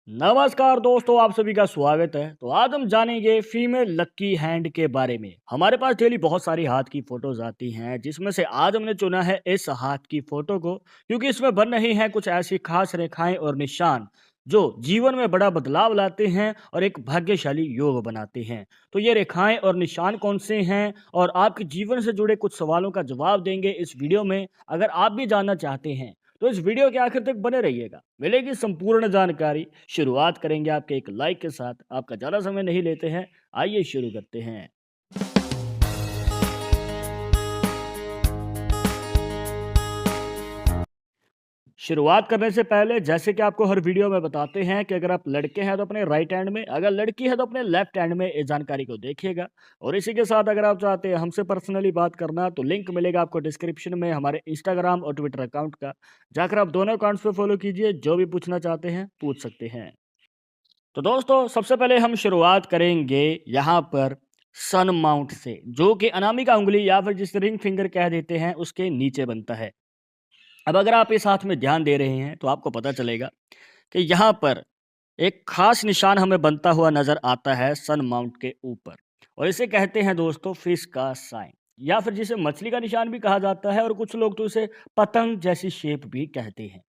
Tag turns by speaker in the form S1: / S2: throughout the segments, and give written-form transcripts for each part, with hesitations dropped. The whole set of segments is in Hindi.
S1: नमस्कार दोस्तों, आप सभी का स्वागत है। तो आज हम जानेंगे फीमेल लकी हैंड के बारे में। हमारे पास डेली बहुत सारी हाथ की फोटोज आती हैं, जिसमें से आज हमने चुना है इस हाथ की फोटो को, क्योंकि इसमें बन रही हैं कुछ ऐसी खास रेखाएं और निशान जो जीवन में बड़ा बदलाव लाते हैं और एक भाग्यशाली योग बनाते हैं। तो ये रेखाएं और निशान कौन से हैं और आपके जीवन से जुड़े कुछ सवालों का जवाब देंगे इस वीडियो में। अगर आप भी जानना चाहते हैं तो इस वीडियो के आखिर तक बने रहिएगा, मिलेगी संपूर्ण जानकारी। शुरुआत करेंगे आपके एक लाइक के साथ। आपका ज़्यादा समय नहीं लेते हैं, आइए शुरू करते हैं। शुरुआत करने से पहले जैसे कि आपको हर वीडियो में बताते हैं कि अगर आप लड़के हैं तो अपने राइट हैंड में, अगर लड़की है तो अपने लेफ्ट हैंड में इस जानकारी को देखिएगा। और इसी के साथ अगर आप चाहते हैं हमसे पर्सनली बात करना तो लिंक मिलेगा आपको डिस्क्रिप्शन में हमारे इंस्टाग्राम और ट्विटर अकाउंट का। जाकर आप दोनों अकाउंट्स पे फॉलो कीजिए, जो भी पूछना चाहते हैं पूछ सकते हैं। तो दोस्तों सबसे पहले हम शुरुआत करेंगे यहाँ पर सन माउंट से, जो कि अनामिका उंगली या फिर जिसे रिंग फिंगर कह देते हैं उसके नीचे बनता है। अब अगर आप इस हाथ में ध्यान दे रहे हैं तो आपको पता चलेगा कि यहाँ पर एक खास निशान हमें बनता हुआ नजर आता है सन माउंट के ऊपर, और इसे कहते हैं दोस्तों फिश का साइन, या फिर जिसे मछली का निशान भी कहा जाता है, और कुछ लोग तो इसे पतंग जैसी शेप भी कहते हैं।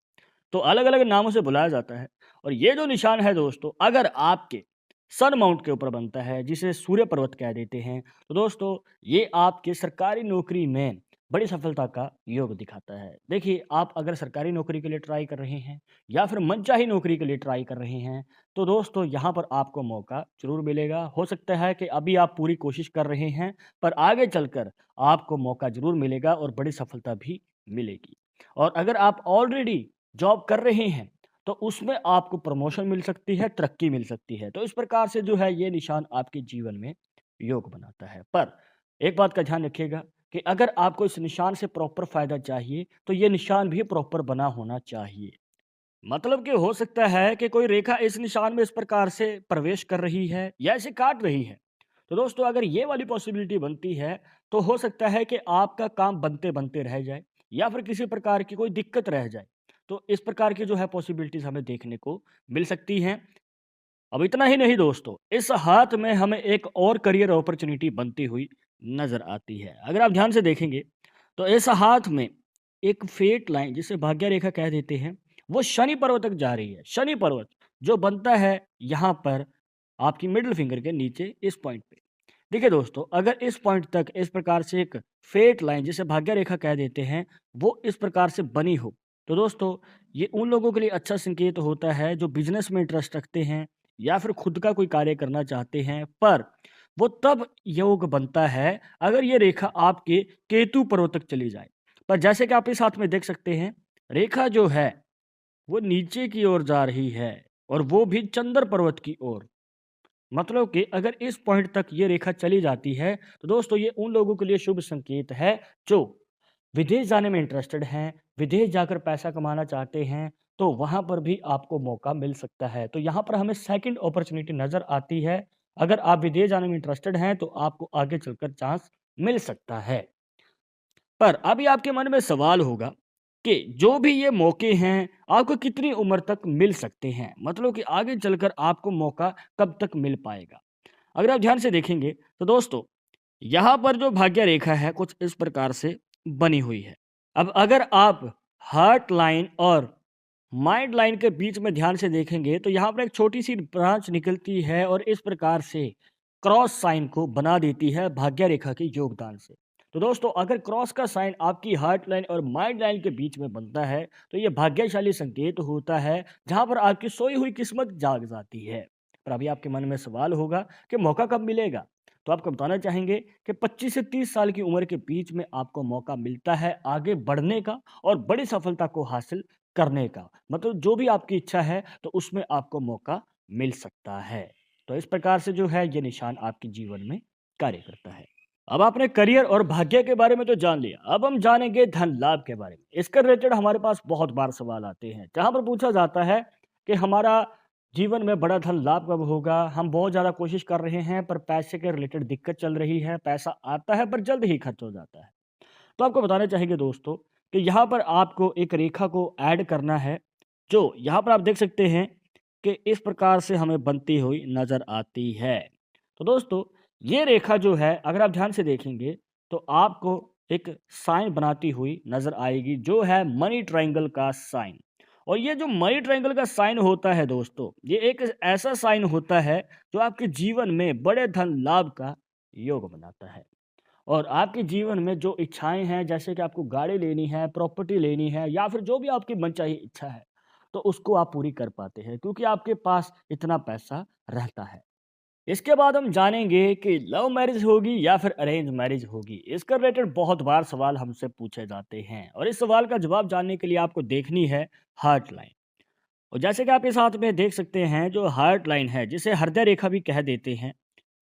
S1: तो अलग-अलग नामों से बुलाया जाता है। और ये जो निशान है दोस्तों, अगर आपके सन माउंट के ऊपर बनता है, जिसे सूर्य पर्वत कह देते हैं, तो दोस्तों ये आपके सरकारी नौकरी में बड़ी सफलता का योग दिखाता है। देखिए, आप अगर सरकारी नौकरी के लिए ट्राई कर रहे हैं या फिर मनचाही नौकरी के लिए ट्राई कर रहे हैं, तो दोस्तों यहाँ पर आपको मौका ज़रूर मिलेगा। हो सकता है कि अभी आप पूरी कोशिश कर रहे हैं, पर आगे चलकर आपको मौका ज़रूर मिलेगा और बड़ी सफलता भी मिलेगी। और अगर आप ऑलरेडी जॉब कर रहे हैं, तो उसमें आपको प्रमोशन मिल सकती है, तरक्की मिल सकती है। तो इस प्रकार से जो है ये निशान आपके जीवन में योग बनाता है। पर एक बात का ध्यान रखिएगा कि अगर आपको इस निशान से प्रॉपर फ़ायदा चाहिए, तो ये निशान भी प्रॉपर बना होना चाहिए। मतलब कि हो सकता है कि कोई रेखा इस निशान में इस प्रकार से प्रवेश कर रही है या इसे काट रही है। तो दोस्तों अगर ये वाली पॉसिबिलिटी बनती है, तो हो सकता है कि आपका काम बनते-बनते रह जाए या फिर किसी प्रकार की कोई दिक्कत रह जाए। तो इस प्रकार की जो है पॉसिबिलिटीज़ हमें देखने को मिल सकती हैं। अब इतना ही नहीं दोस्तों, इस हाथ में हमें एक और करियर अपॉर्च्युनिटी बनती हुई नज़र आती है। अगर आप ध्यान से देखेंगे, तो इस हाथ में एक फेट लाइन जिसे भाग्य रेखा कह देते हैं, वो शनि पर्वत तक जा रही है। शनि पर्वत जो बनता है यहाँ पर आपकी मिडल फिंगर के नीचे इस पॉइंट पे। देखिए दोस्तों, अगर इस पॉइंट तक इस प्रकार से एक फेट लाइन जिसे भाग्य रेखा कह देते हैं, वो इस प्रकार से बनी हो, तो दोस्तों ये उन लोगों के लिए अच्छा संकेत होता है जो बिज़नेस में इंटरेस्ट रखते हैं या फिर खुद का कोई कार्य करना चाहते हैं। पर वो तब योग बनता है अगर ये रेखा आपके केतु पर्वत तक चली जाए। पर जैसे कि आप इस हाथ में देख सकते हैं, रेखा जो है वो नीचे की ओर जा रही है, और वो भी चंद्र पर्वत की ओर। मतलब कि अगर इस पॉइंट तक ये रेखा चली जाती है, तो दोस्तों ये उन लोगों के लिए शुभ संकेत है जो विदेश जाने में इंटरेस्टेड हैं, विदेश जाकर पैसा कमाना चाहते हैं, तो वहाँ पर भी आपको मौका मिल सकता है। तो यहाँ पर हमें सेकंड अपॉर्च्युनिटी नज़र आती है। अगर आप विदेश जाने में इंटरेस्टेड हैं, तो आपको आगे चलकर चांस मिल सकता है। पर अभी आपके मन में सवाल होगा कि जो भी ये मौके हैं, आपको कितनी उम्र तक मिल सकते हैं? मतलब कि आगे चलकर आपको मौका कब तक मिल पाएगा? अगर आप ध्यान से देखेंगे, तो दोस्तों यहाँ पर जो भाग्य रेखा है कुछ इस प्रकार से बनी हुई है। अब अगर आप हार्ट लाइन और माइंड लाइन के बीच में ध्यान से देखेंगे, तो यहाँ पर एक छोटी-सी ब्रांच निकलती है और इस प्रकार से क्रॉस साइन को बना देती है भाग्य रेखा के योगदान से। तो दोस्तों अगर क्रॉस का साइन आपकी हार्ट लाइन और माइंड लाइन के बीच में बनता है, तो ये भाग्यशाली संकेत होता है, जहाँ पर आपकी सोई हुई किस्मत जाग जाती है। पर अभी आपके मन में सवाल होगा कि मौका कब मिलेगा? तो आपको बताना चाहेंगे कि 25 से 30 साल की उम्र के बीच में आपको मौका मिलता है आगे बढ़ने का और बड़ी सफलता को हासिल करने का। मतलब जो भी आपकी इच्छा है, तो उसमें आपको मौका मिल सकता है। तो इस प्रकार से जो है ये निशान आपके जीवन में कार्य करता है। अब आपने करियर और भाग्य के बारे में तो जान लिया, अब हम जानेंगे धन लाभ के बारे में। इसके रिलेटेड हमारे पास बहुत बार सवाल आते हैं, जहाँ पर पूछा जाता है कि हमारा जीवन में बड़ा धन लाभ कब होगा? हम बहुत ज़्यादा कोशिश कर रहे हैं, पर पैसे के रिलेटेड दिक्कत चल रही है, पैसा आता है पर जल्द ही खर्च हो जाता है। तो आपको बताना चाहेंगे दोस्तों कि यहाँ पर आपको एक रेखा को ऐड करना है, जो यहाँ पर आप देख सकते हैं कि इस प्रकार से हमें बनती हुई नज़र आती है। तो दोस्तों, ये रेखा जो है अगर आप ध्यान से देखेंगे तो आपको एक साइन बनाती हुई नज़र आएगी, जो है मनी ट्रायंगल का साइन। और ये जो मनी ट्रायंगल का साइन होता है दोस्तों, ये एक ऐसा साइन होता है जो आपके जीवन में बड़े धन लाभ का योग बनाता है। और आपके जीवन में जो इच्छाएँ हैं, जैसे कि आपको गाड़ी लेनी है, प्रॉपर्टी लेनी है या फिर जो भी आपकी मनचाही इच्छा है, तो उसको आप पूरी कर पाते हैं क्योंकि आपके पास इतना पैसा रहता है। इसके बाद हम जानेंगे कि लव मैरिज होगी या फिर अरेंज मैरिज होगी। इसका रिलेटेड बहुत बार सवाल हमसे पूछे जाते हैं और इस सवाल का जवाब जानने के लिए आपको देखनी है हार्ट लाइन। और जैसे कि आप इस हाथ में देख सकते हैं, जो हार्ट लाइन है जिसे हृदय रेखा भी कह देते हैं,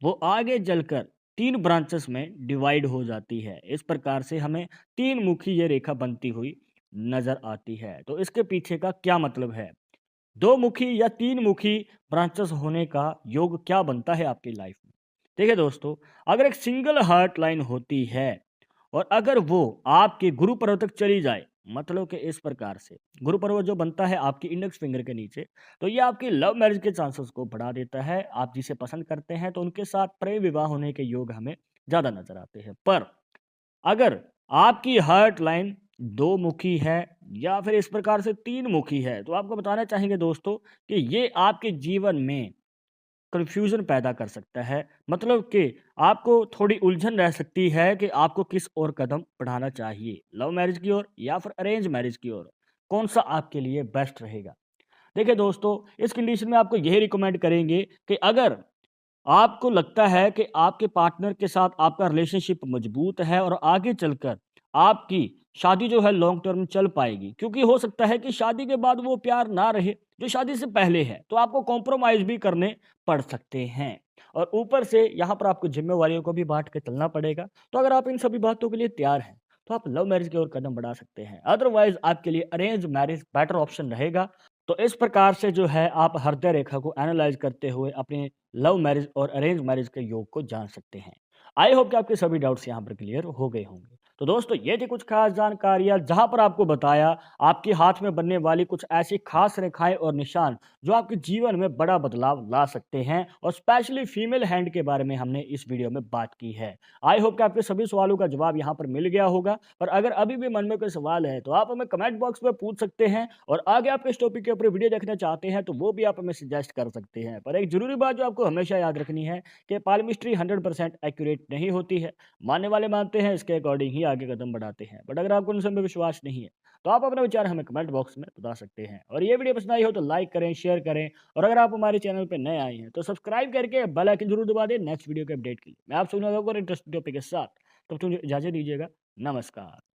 S1: वो आगे चलकर 3 ब्रांचेस में डिवाइड हो जाती है। इस प्रकार से हमें 3 मुखी ये रेखा बनती हुई नज़र आती है। तो इसके पीछे का क्या मतलब है? 2 मुखी या 3 मुखी ब्रांचेस होने का योग क्या बनता है आपकी लाइफ में? देखिए दोस्तों, अगर एक सिंगल हार्ट लाइन होती है और अगर वो आपके गुरु पर्वत तक चली जाए, मतलब कि इस प्रकार से गुरु पर्वत जो बनता है आपकी इंडेक्स फिंगर के नीचे, तो ये आपकी लव मैरिज के चांसेस को बढ़ा देता है। आप जिसे पसंद करते हैं तो उनके साथ प्रेम विवाह होने के योग हमें ज़्यादा नज़र आते हैं। पर अगर आपकी हार्ट लाइन 2 मुखी है या फिर इस प्रकार से 3 मुखी है, तो आपको बताना चाहेंगे दोस्तों कि ये आपके जीवन में कन्फ्यूज़न पैदा कर सकता है। मतलब कि आपको थोड़ी उलझन रह सकती है कि आपको किस ओर कदम बढ़ाना चाहिए, लव मैरिज की ओर या फिर अरेंज मैरिज की ओर। कौन-सा आपके लिए बेस्ट रहेगा? देखिए दोस्तों, इस कंडीशन में आपको यही रिकमेंड करेंगे कि अगर आपको लगता है कि आपके पार्टनर के साथ आपका रिलेशनशिप मजबूत है और आगे चलकर आपकी शादी जो है लॉन्ग टर्म चल पाएगी, क्योंकि हो सकता है कि शादी के बाद वो प्यार ना रहे जो शादी से पहले है, तो आपको कॉम्प्रोमाइज़ भी करने पड़ सकते हैं और ऊपर से यहाँ पर आपको जिम्मेवारियों को भी बांट के चलना पड़ेगा। तो अगर आप इन सभी बातों के लिए तैयार हैं तो आप लव मैरिज की ओर कदम बढ़ा सकते हैं, अदरवाइज आपके लिए अरेंज मैरिज बेटर ऑप्शन रहेगा। तो इस प्रकार से जो है आप हृदय रेखा को एनालाइज करते हुए अपने लव मैरिज और अरेंज मैरिज के योग को जान सकते हैं। आई होप कि आपके सभी डाउट्स यहाँ पर क्लियर हो गए होंगे। तो दोस्तों, ये थी कुछ खास जानकारियाँ जहाँ पर आपको बताया आपके हाथ में बनने वाली कुछ ऐसी खास रेखाएं और निशान जो आपके जीवन में बड़ा बदलाव ला सकते हैं, और स्पेशली फीमेल हैंड के बारे में हमने इस वीडियो में बात की है। आई होप कि आपके सभी सवालों का जवाब यहाँ पर मिल गया होगा। पर अगर अभी भी मन में कोई सवाल है तो आप हमें कमेंट बॉक्स में पूछ सकते हैं, और आगे आप इस टॉपिक के ऊपर वीडियो देखना चाहते हैं तो वो भी आप हमें सजेस्ट कर सकते हैं। पर एक जरूरी बात जो आपको हमेशा याद रखनी है कि पाल्मिस्ट्री 100% एक्यूरेट नहीं होती है। मानने वाले मानते हैं, इसके अकॉर्डिंग ही आगे कदम बढ़ाते हैं। बट अगर आपको उन सब में विश्वास नहीं है तो आप अपना विचार हमें कमेंट बॉक्स में बता सकते हैं। और ये वीडियो पसंद आई हो तो लाइक करें, शेयर करें, और अगर आप हमारे चैनल पर नए आए हैं तो सब्सक्राइब करके बेल आइकन जरूर दबा दें नेक्स्ट वीडियो के अपडेट के लिए। मैं आप सुना इंटरेस्टिंग टॉपिक के साथ, तब तक इजाजत दीजिएगा। नमस्कार।